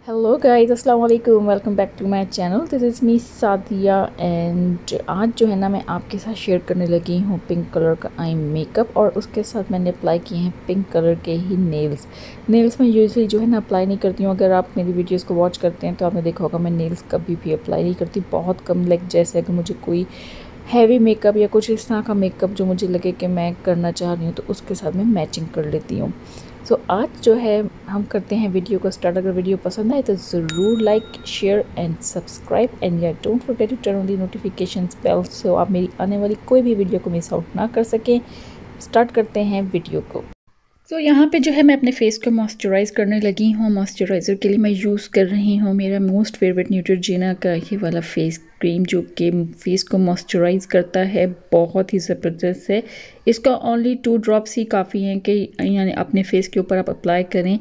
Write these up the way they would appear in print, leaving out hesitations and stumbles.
Hello guys, अस्सलाम वालेकुम। Welcome back to my channel. This is me Sadia and आज जो है ना मैं आपके साथ शेयर करने लगी हूँ पिंक कलर का आई मेकअप, और उसके साथ मैंने अप्लाई किए हैं पिंक कलर के ही नेल्स मैं यूजुअली जो है ना अप्लाई नहीं करती हूँ। अगर आप मेरी वीडियोस को वॉच करते हैं तो आपने देखा होगा मैं नेल्स कभी भी अप्लाई नहीं करती, बहुत कम। लाइक जैसे अगर मुझे कोई हैवी मेकअप या कुछ इस तरह का मेकअप जो मुझे लगे कि मैं करना चाह रही हूँ तो उसके साथ मैं मैचिंग कर लेती हूँ। सो आज जो है हम करते हैं वीडियो को स्टार्ट। अगर वीडियो पसंद आए तो ज़रूर like, share and subscribe and yeah don't forget to turn on the notification bell so आप मेरी आने वाली कोई भी वीडियो को मिस आउट ना कर सकें। स्टार्ट करते हैं वीडियो को। तो यहाँ पे जो है मैं अपने फेस को मॉइस्चराइज़ करने लगी हूँ। मॉइस्चराइज़र के लिए मैं यूज़ कर रही हूँ मेरा मोस्ट फेवरेट न्यूट्रोजेना का ये वाला फेस क्रीम, जो कि फेस को मॉइस्चराइज़ करता है, बहुत ही ज़बरदस्त है। इसका ओनली 2 ड्रॉप्स ही काफ़ी हैं कि यानी अपने फेस के ऊपर आप अप्लाई करें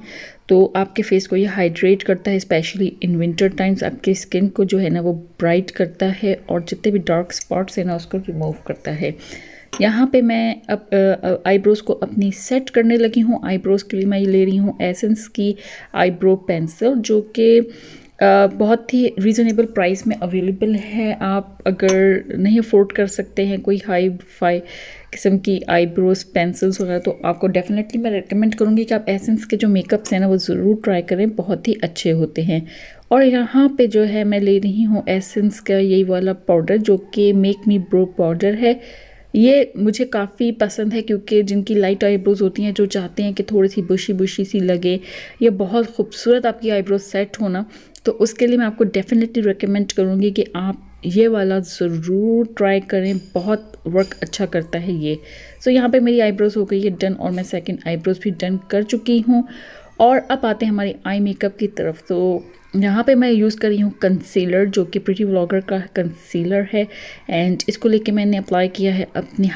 तो आपके फेस को ये हाइड्रेट करता है, स्पेशली इन विंटर टाइम्स आपकी स्किन को जो है ना वो ब्राइट करता है और जितने भी डार्क स्पॉट्स हैं ना उसको रिमूव करता है। यहाँ पे मैं अब आईब्रोज़ को अपनी सेट करने लगी हूँ। आईब्रोज़ के लिए मैं ये ले रही हूँ एसेंस की आईब्रो पेंसिल, जो कि बहुत ही रीज़नेबल प्राइस में अवेलेबल है। आप अगर नहीं अफोर्ड कर सकते हैं कोई हाई फाई किस्म की आईब्रोज़ पेंसिल्स वगैरह तो आपको डेफिनेटली मैं रिकमेंड करूँगी कि आप एसेंस के जो मेकअप्स हैं ना वो ज़रूर ट्राई करें, बहुत ही अच्छे होते हैं। और यहाँ पे जो है मैं ले रही हूँ एसेंस का यही वाला पाउडर, जो कि मेक मी ब्रो पाउडर है। ये मुझे काफ़ी पसंद है क्योंकि जिनकी लाइट आईब्रोज़ होती हैं, जो चाहते हैं कि थोड़ी सी बुशी बुशी सी लगे या बहुत खूबसूरत आपकी आईब्रोज सेट होना, तो उसके लिए मैं आपको डेफिनेटली रिकमेंड करूँगी कि आप ये वाला ज़रूर ट्राई करें, बहुत वर्क अच्छा करता है ये। सो यहाँ पे मेरी आईब्रोज़ हो गई है डन और मैं सेकंड आईब्रोज़ भी डन कर चुकी हूँ। और अब आते हैं हमारी आई मेकअप की तरफ। तो यहाँ पे मैं यूज़ कर रही हूँ कंसीलर, जो कि प्रिटी व्लॉगर का कंसीलर है, एंड इसको लेके मैंने अप्लाई किया है अपनी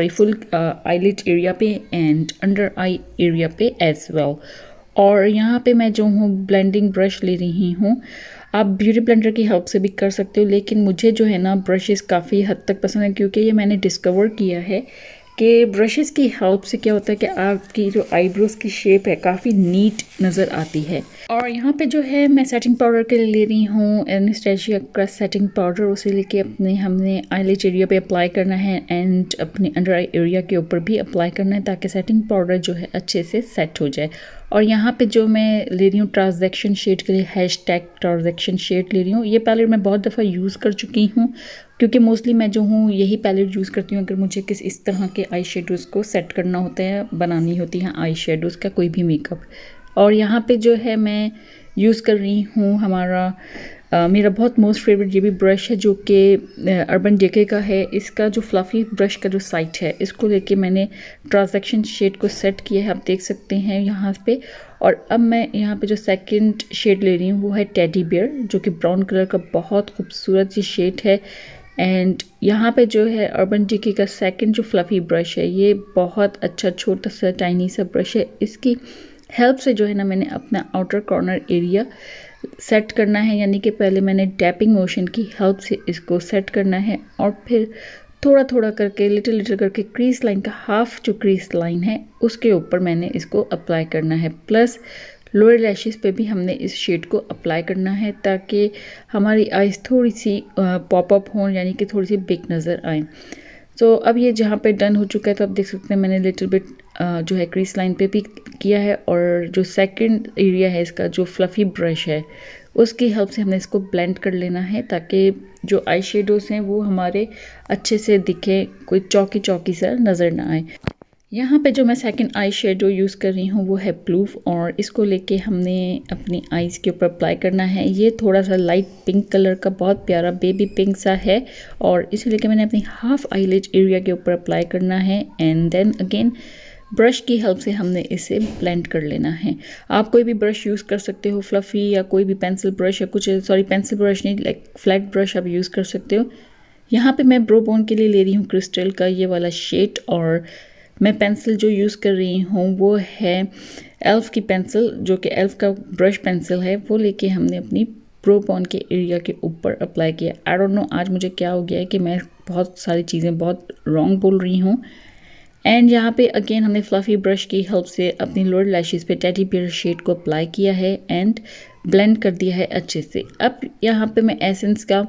फुल आईलिड एरिया पे एंड अंडर आई एरिया पे एज वेल। और यहाँ पे मैं जो हूँ ब्लेंडिंग ब्रश ले रही हूँ। आप ब्यूटी ब्लेंडर की हेल्प से भी कर सकते हो, लेकिन मुझे जो है ना ब्रशेस काफ़ी हद तक पसंद है क्योंकि ये मैंने डिस्कवर किया है कि ब्रशेस की हेल्प से क्या होता है कि आपकी जो आईब्रोज़ की शेप है काफ़ी नीट नज़र आती है। और यहाँ पे जो है मैं सेटिंग पाउडर के लिए ले रही हूँ एनास्टेशिया का सेटिंग पाउडर। उसे लेके हमने आईलिड एरिया पे अप्लाई करना है एंड अपने अंडर आई एरिया के ऊपर भी अप्लाई करना है ताकि सेटिंग पाउडर जो है अच्छे से सेट हो जाए। और यहाँ पे जो मैं ले रही हूँ ट्रांजैक्शन शेड के लिए #ट्रांजैक्शन शेड ले रही हूँ। ये पैलेट मैं बहुत दफ़ा यूज़ कर चुकी हूँ क्योंकि मोस्टली मैं जो हूँ यही पैलेट यूज़ करती हूँ अगर मुझे इस तरह के आई शेडोज़ को सेट करना होता है, बनानी होती हैं आई शेडोज़ का कोई भी मेकअप। और यहाँ पे जो है मैं यूज़ कर रही हूँ मेरा बहुत मोस्ट फेवरेट ये भी ब्रश है, जो कि अर्बन डिके का है। इसका जो फ्लफ़ी ब्रश का जो साइट है इसको लेके मैंने ट्रांजैक्शन शेड को सेट किया है, आप देख सकते हैं यहाँ पे। और अब मैं यहाँ पे जो सेकंड शेड ले रही हूँ वो है टेडी बियर, जो कि ब्राउन कलर का बहुत खूबसूरत ये शेड है। एंड यहाँ पे जो है अर्बन डिके का सेकंड जो फ्लफ़ी ब्रश है ये बहुत अच्छा छोटा सा टाइनी सा ब्रश है। इसकी हेल्प से जो है ना मैंने अपना आउटर कॉर्नर एरिया सेट करना है, यानी कि पहले मैंने टैपिंग मोशन की हेल्प से इसको सेट करना है और फिर थोड़ा थोड़ा करके लिटिल करके क्रीज लाइन का हाफ जो क्रीज लाइन है उसके ऊपर मैंने इसको अप्लाई करना है। प्लस लोअर लैशेस पे भी हमने इस शेड को अप्लाई करना है ताकि हमारी आइज़ थोड़ी सी पॉपअप हों, यानी कि थोड़ी सी बिग नज़र आए। तो अब ये जहाँ पे डन हो चुका है तो आप देख सकते हैं मैंने लिटिल बिट जो है क्रीज लाइन पे भी किया है। और जो सेकंड एरिया है इसका जो फ्लफ़ी ब्रश है उसकी हेल्प से हमने इसको ब्लेंड कर लेना है ताकि जो आई शेडोज़ हैं वो हमारे अच्छे से दिखे, कोई चौकी चौकी सा नज़र ना आए। यहाँ पे जो मैं सेकंड आई शेडो यूज़ कर रही हूँ वो है ब्लू, और इसको लेके हमने अपनी आईज़ के ऊपर अप्लाई करना है। ये थोड़ा सा लाइट पिंक कलर का बहुत प्यारा बेबी पिंक सा है और इसे लेके मैंने अपनी हाफ आईलिड एरिया के ऊपर अप्लाई करना है एंड देन अगेन ब्रश की हेल्प से हमने इसे ब्लेंड कर लेना है। आप कोई भी ब्रश यूज़ कर सकते हो, फ्लफ़ी या कोई भी पेंसिल ब्रश या कुछ, सॉरी पेंसिल ब्रश नहीं, लाइक फ्लैट ब्रश आप यूज़ कर सकते हो। यहाँ पे मैं ब्रो बोन के लिए ले रही हूँ क्रिस्टल का ये वाला शेड और मैं पेंसिल जो यूज़ कर रही हूँ वो है एल्फ की पेंसिल, जो कि एल्फ का ब्रश पेंसिल है। वो लेके हमने अपनी प्रो बॉन के एरिया के ऊपर अप्लाई किया। आई डोंट नो आज मुझे क्या हो गया है कि मैं बहुत सारी चीज़ें बहुत रॉन्ग बोल रही हूँ। एंड यहाँ पे अगेन हमने फ्लफी ब्रश की हेल्प से अपनी लोअर लैशेस पे टेडी बियर शेड को अप्लाई किया है एंड ब्लेंड कर दिया है अच्छे से। अब यहाँ पे मैं एसेंस का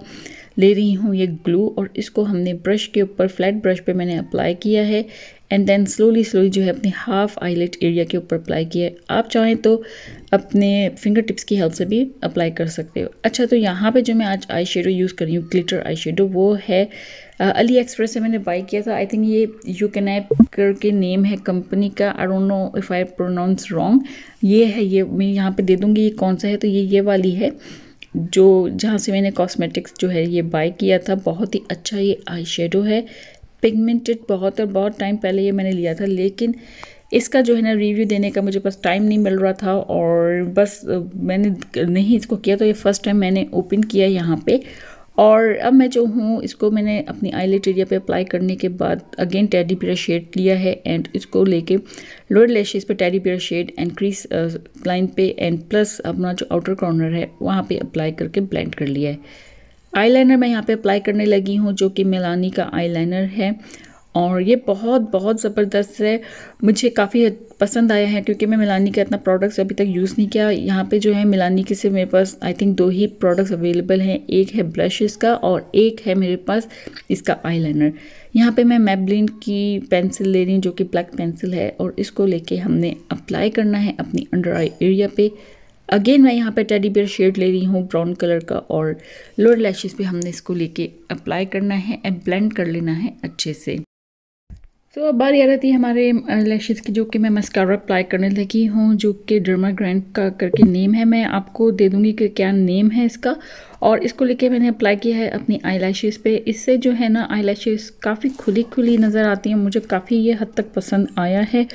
ले रही हूँ ये ग्लू, और इसको हमने ब्रश के ऊपर फ्लैट ब्रश पे मैंने अप्लाई किया है एंड देन स्लोली जो है अपने हाफ आईलेट एरिया के ऊपर अप्लाई किया है। आप चाहें तो अपने फिंगर टिप्स की हेल्प से भी अप्लाई कर सकते हो। अच्छा, तो यहाँ पे जो मैं आज आई शेडो यूज़ कर रही हूँ, ग्लिटर आई शेडो, वो है अली एक्सप्रेस से मैंने बाई किया था। आई थिंक ये यूकेनैप करके नेम है कंपनी का। I don't know if I pronounce wrong. ये है, ये मैं यहाँ पे दे दूँगी ये कौन सा है। तो ये वाली है जो जहाँ से मैंने कॉस्मेटिक्स जो है ये बाय किया था। बहुत ही अच्छा ये आई शेडो है, पिगमेंटेड बहुत, और बहुत टाइम पहले ये मैंने लिया था, लेकिन इसका जो है ना रिव्यू देने का मुझे बस टाइम नहीं मिल रहा था और बस मैंने नहीं इसको किया। तो ये फर्स्ट टाइम मैंने ओपन किया यहाँ पे, और अब मैं जो हूँ इसको मैंने अपनी आईलेट एरिया पे अप्लाई करने के बाद अगेन टेडी बियर शेड लिया है एंड इसको लेके लोअर लैशेस पे teddy bear shade and crease line पे एंड प्लस अपना जो आउटर कॉर्नर है वहाँ पे अप्लाई करके ब्लेंड कर लिया है। आईलाइनर मैं यहाँ पे अप्लाई करने लगी हूँ, जो कि मिलानी का आईलाइनर है, और ये बहुत ज़बरदस्त है। मुझे काफ़ी पसंद आया है क्योंकि मैं मिलानी का इतना प्रोडक्ट्स अभी तक यूज़ नहीं किया। यहाँ पे जो है मिलानी के सिर्फ मेरे पास आई थिंक 2 ही प्रोडक्ट्स अवेलेबल हैं। एक है ब्लशेस का और एक है मेरे पास इसका आईलाइनर। यहाँ पे मैं मैबलिन की पेंसिल ले रही हूँ, जो कि ब्लैक पेंसिल है, और इसको लेके हमने अप्लाई करना है अपनी अंडर आई एरिया पे। अगेन मैं यहाँ पे टेडी बियर शेड ले रही हूँ ब्राउन कलर का, और लोअर लैशेस पे हमने इसको लेके अप्लाई करना है एंड ब्लेंड कर लेना है अच्छे से। तो अब बारी आ रही है हमारे लैशेस की, जो कि मैं मस्कारा अप्लाई करने लगी हूँ, जो कि डर्माग्रैंड का करके नेम है। मैं आपको दे दूँगी कि क्या नेम है इसका, और इसको लेके मैंने अप्लाई किया है अपनी आई लैशेस पे। इससे जो है ना आई लैशेस काफ़ी खुली नज़र आती हैं। मुझे काफ़ी ये हद तक पसंद आया है।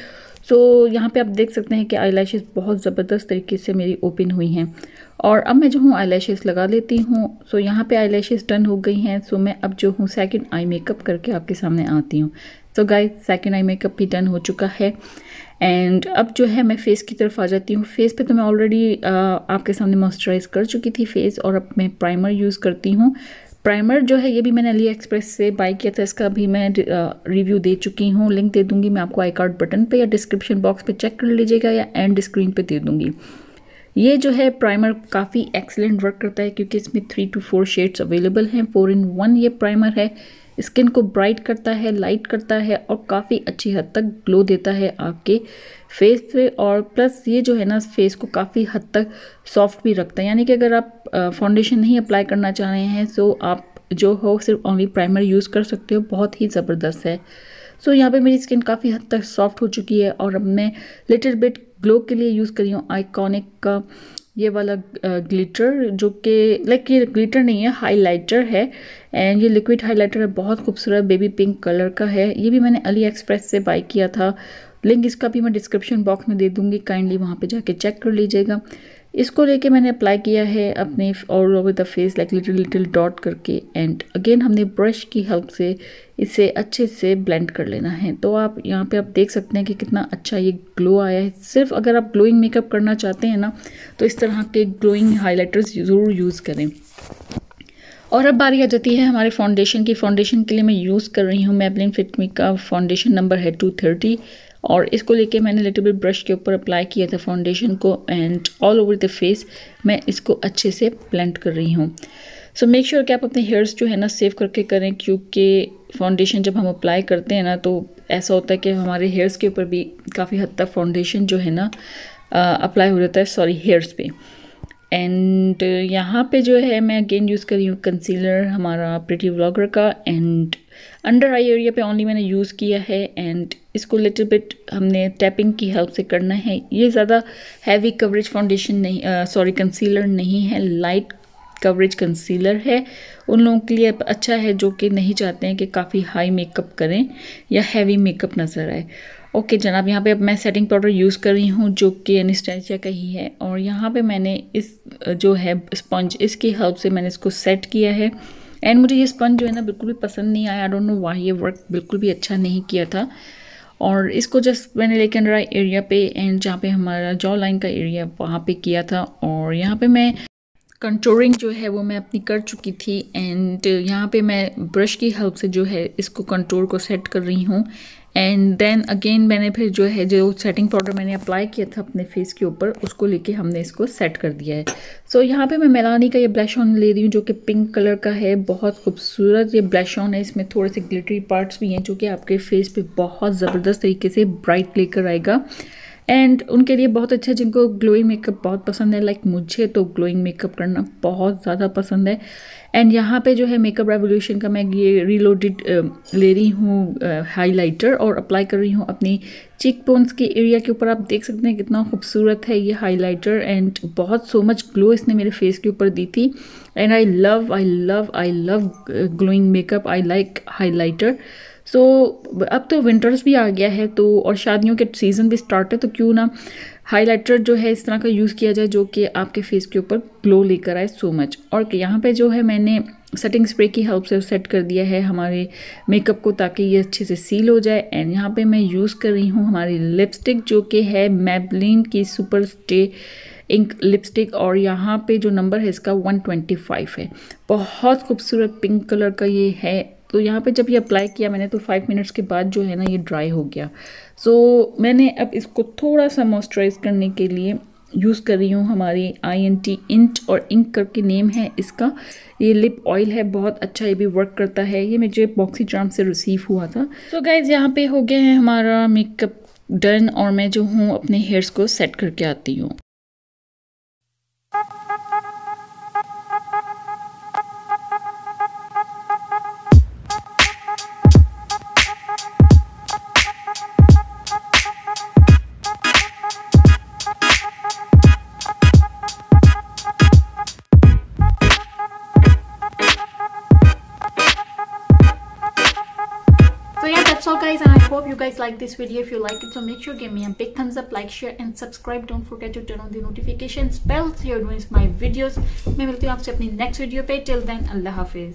तो यहाँ पे आप देख सकते हैं कि आई लैशेस बहुत ज़बरदस्त तरीके से मेरी ओपन हुई हैं, और अब मैं जो हूँ आई लैशेस लगा लेती हूँ। सो यहाँ पे आई लैशेस डन हो गई हैं। सो मैं अब जो हूँ सेकंड आई मेकअप करके आपके सामने आती हूँ। तो गाइस, सेकंड आई मेकअप भी डन हो चुका है एंड अब जो है मैं फेस की तरफ आ जाती हूँ। फेस पे तो मैं ऑलरेडी आपके सामने मॉइस्चराइज कर चुकी थी फेस, और अब मैं प्राइमर यूज़ करती हूँ। प्राइमर जो है ये भी मैंने अली एक्सप्रेस से बाय किया था। इसका भी मैं रिव्यू दे चुकी हूँ, लिंक दे दूँगी मैं आपको आई कार्ड बटन पे या डिस्क्रिप्शन बॉक्स पे चेक कर लीजिएगा, या एंड स्क्रीन पे दे दूँगी। ये जो है प्राइमर काफ़ी एक्सीलेंट वर्क करता है क्योंकि इसमें 3 to 4 शेड्स अवेलेबल हैं। 4 in 1 ये प्राइमर है। स्किन को ब्राइट करता है, लाइट करता है, और काफ़ी अच्छी हद तक ग्लो देता है आपके फेस पे, और प्लस ये जो है ना फेस को काफ़ी हद तक सॉफ्ट भी रखता है। यानी कि अगर आप फाउंडेशन नहीं अप्लाई करना चाह रहे हैं तो आप जो हो सिर्फ ओनली प्राइमर यूज़ कर सकते हो। बहुत ही ज़बरदस्त है। सो यहाँ पे मेरी स्किन काफ़ी हद तक सॉफ्ट हो चुकी है, और अब मैं लिटिल बिट ग्लो के लिए यूज़ कर रही हूँ आइकॉनिक का ये वाला ग्लिटर, जो कि लाइक ये ग्लिटर नहीं है, हाइलाइटर है, एंड ये लिक्विड हाइलाइटर है। बहुत खूबसूरत बेबी पिंक कलर का है। ये भी मैंने अली एक्सप्रेस से बाय किया था। लिंक इसका भी मैं डिस्क्रिप्शन बॉक्स में दे दूँगी, काइंडली वहाँ पे जाके चेक कर लीजिएगा। इसको लेके मैंने अप्लाई किया है अपने all over the face like little dot करके, एंड अगेन हमने ब्रश की हेल्प से इसे अच्छे से ब्लेंड कर लेना है। तो आप यहाँ पे आप देख सकते हैं कि कितना अच्छा ये ग्लो आया है। सिर्फ अगर आप ग्लोइंग मेकअप करना चाहते हैं ना, तो इस तरह के ग्लोइंग हाइलाइटर्स ज़रूर यूज़ करें। और अब बारी आ जाती है हमारे फाउंडेशन की। फाउंडेशन के लिए मैं यूज़ कर रही हूँ मैबलिन फिट मी का फाउंडेशन नंबर है 230, और इसको लेके मैंने लिटिल बिट ब्रश के ऊपर अप्लाई किया था फाउंडेशन को, and all over the face मैं इसको अच्छे से ब्लेंड कर रही हूँ। सो मेक श्योर कि आप अपने हेयर्स जो है ना सेव करके करें, क्योंकि फाउंडेशन जब हम अप्लाई करते हैं ना तो ऐसा होता है कि हमारे हेयर्स के ऊपर भी काफ़ी हद तक फाउंडेशन जो है ना अप्लाई हो जाता है, सॉरी हेयर्स पे। एंड यहाँ पे जो है मैं अगेन यूज़ कर रही हूँ कंसीलर हमारा प्रिटी व्लॉगर का, एंड अंडर आई एरिया पे ओनली मैंने यूज़ किया है, एंड इसको लिटिल बिट हमने टैपिंग की हेल्प से करना है। ये ज़्यादा हैवी कवरेज फाउंडेशन नहीं, सॉरी कंसीलर नहीं है, लाइट कवरेज कंसीलर है। उन लोगों के लिए अच्छा है जो कि नहीं चाहते हैं कि काफ़ी हाई मेकअप करें या हैवी मेकअप नज़र आए। ओके जनाब, यहाँ पे अब मैं सेटिंग पाउडर यूज़ कर रही हूँ जो कि एनेस्थेसिया का ही है, और यहाँ पे मैंने इस जो है स्पंज इसकी हेल्प से मैंने इसको सेट किया है। एंड मुझे ये स्पंज जो है ना बिल्कुल भी पसंद नहीं आया। आई डोंट नो व्हाई, ये वर्क बिल्कुल भी अच्छा नहीं किया था। और इसको जस्ट मैंने लेके अंडर आई एरिया पे एंड जहाँ पे हमारा जॉ लाइन का एरिया वहाँ पे किया था। और यहाँ पे मैं कंटूरिंग जो है वो मैं अपनी कर चुकी थी एंड यहाँ पे मैं ब्रश की हेल्प से जो है इसको कंटूर को सेट कर रही हूँ। एंड देन अगेन मैंने फिर जो है जो सेटिंग पाउडर मैंने अप्लाई किया था अपने फेस के ऊपर उसको लेके हमने इसको सेट कर दिया है। सो यहाँ पे मैं मेलानी का ये ब्लश ऑन ले रही हूँ जो कि पिंक कलर का है। बहुत खूबसूरत ये ब्लश ऑन है, इसमें थोड़े से ग्लिटरी पार्ट्स भी हैं जो कि आपके फेस पे बहुत ज़बरदस्त तरीके से ब्राइट लेकर आएगा एंड उनके लिए बहुत अच्छा है जिनको ग्लोइंग मेकअप बहुत पसंद है। लाइक मुझे तो ग्लोइंग मेकअप करना बहुत ज़्यादा पसंद है। एंड यहाँ पे जो है मेकअप रेवोल्यूशन का मैं ये रीलोडेड ले रही हूँ हाइलाइटर और अप्लाई कर रही हूँ अपनी चीक बोन्स के एरिया के ऊपर। आप देख सकते हैं कितना खूबसूरत है ये हाइलाइटर एंड बहुत सो मच ग्लो इसने मेरे फेस के ऊपर दी थी। And I love glowing makeup, I like highlighter. So अब तो विंटर्स भी आ गया है तो और शादियों के सीज़न भी स्टार्ट है तो क्यों ना हाइलाइटर जो है इस तरह का यूज़ किया जाए जो कि आपके फेस के ऊपर ग्लो लेकर आए सो मच। और यहाँ पे जो है मैंने सेटिंग स्प्रे की हेल्प से सेट कर दिया है हमारे मेकअप को ताकि ये अच्छे से सील हो जाए। एंड यहाँ पे मैं यूज़ कर रही हूँ हमारी लिपस्टिक जो कि है मैबलिन की सुपर स्टे इंक लिपस्टिक और यहाँ पे जो नंबर है इसका 125 है। बहुत खूबसूरत पिंक कलर का ये है। तो यहाँ पे जब ये अप्लाई किया मैंने तो 5 मिनट्स के बाद जो है ना ये ड्राई हो गया। सो मैंने अब इसको थोड़ा सा मॉइस्चराइज करने के लिए यूज़ कर रही हूँ हमारी INT इंट और इंक करके नेम है इसका। ये लिप ऑयल है, बहुत अच्छा ये भी वर्क करता है। ये मुझे बॉक्सी चार्म से रिसीव हुआ था। तो गाइज यहाँ पे हो गया है हमारा मेकअप डन और मैं जो हूँ अपने हेयर्स को सेट करके आती हूँ। So yeah, that's all guys, and I hope you guys like this video. If you like it, so make sure give me a big thumbs up, like, share and subscribe. Don't forget to turn on the notifications bell so you're doing my videos. मैं मिलती हूँ आपसे अपनी next video पे. Till then, Allah Hafiz.